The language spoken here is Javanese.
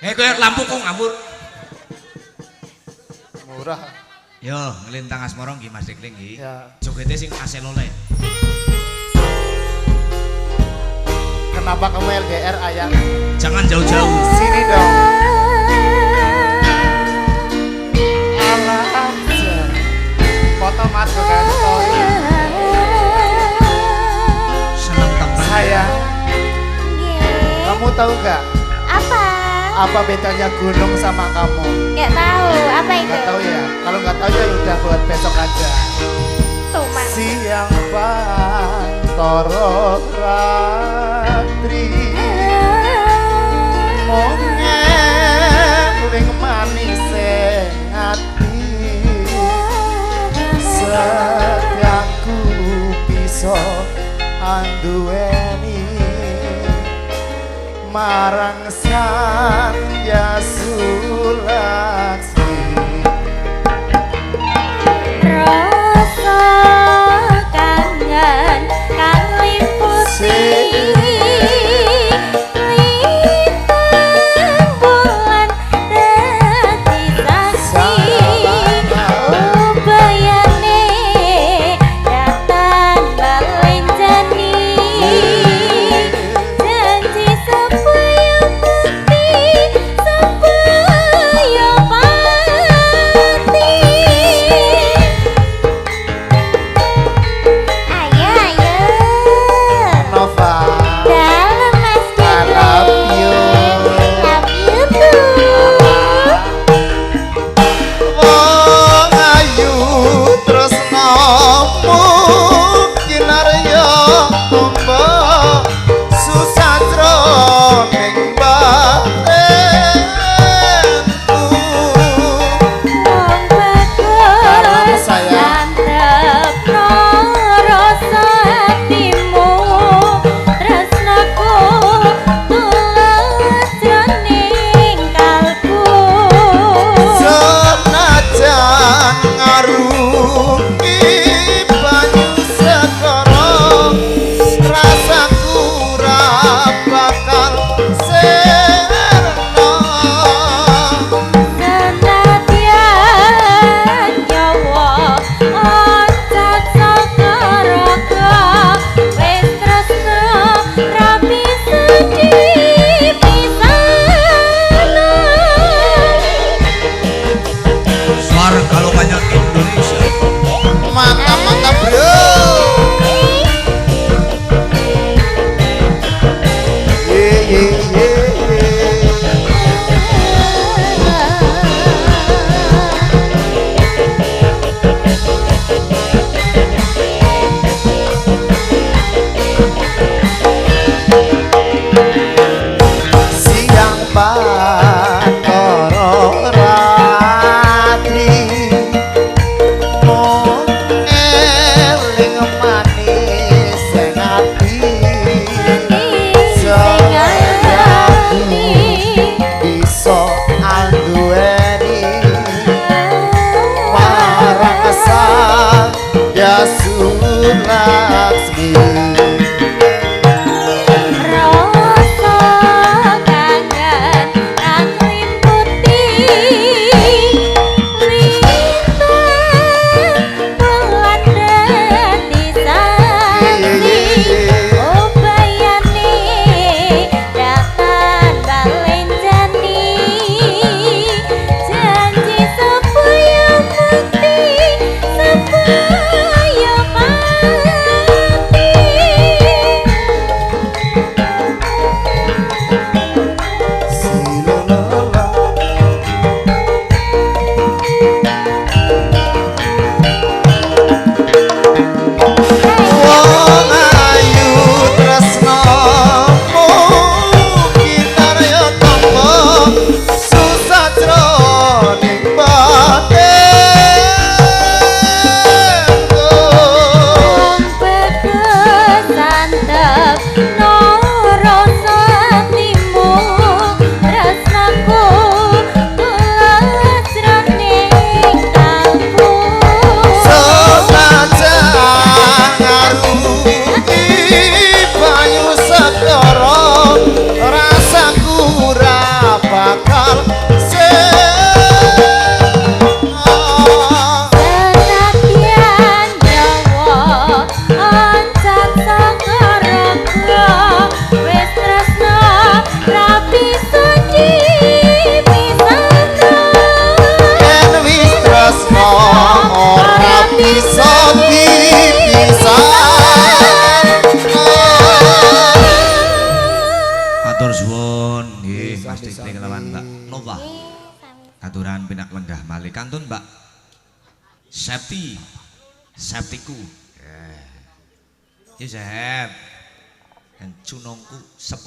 Kowe lampu kok ngawur. Murah. Yo, ngelintang asmara nggih Mas Dikling nggih. Ya. Jogete sing asel oleh. Kenapa kamu LDR ayang? Jangan jauh-jauh. Sini dong. Alah aja. Foto mas bukan story. Seneng temen. Sayang, Nggih. kamu tahu gak Apa? apa bedanya gunung sama kamu? Nggak tahu. Apa itu? Gak tahu ya. Kalau nggak tahu ya udah buat besok aja. Tuh, Mas. Siang pantoro ratri mongen ring manis ati setiaku bisa anduweni marang sanja sulaksi Rasa kangen kang liputi lintang bulan dadi saksi ubayane datang balenjani janji supaya bukti aturan pinak lenggah malih kantun Mbak Septi Septiku ya Sep dan cunongku sepo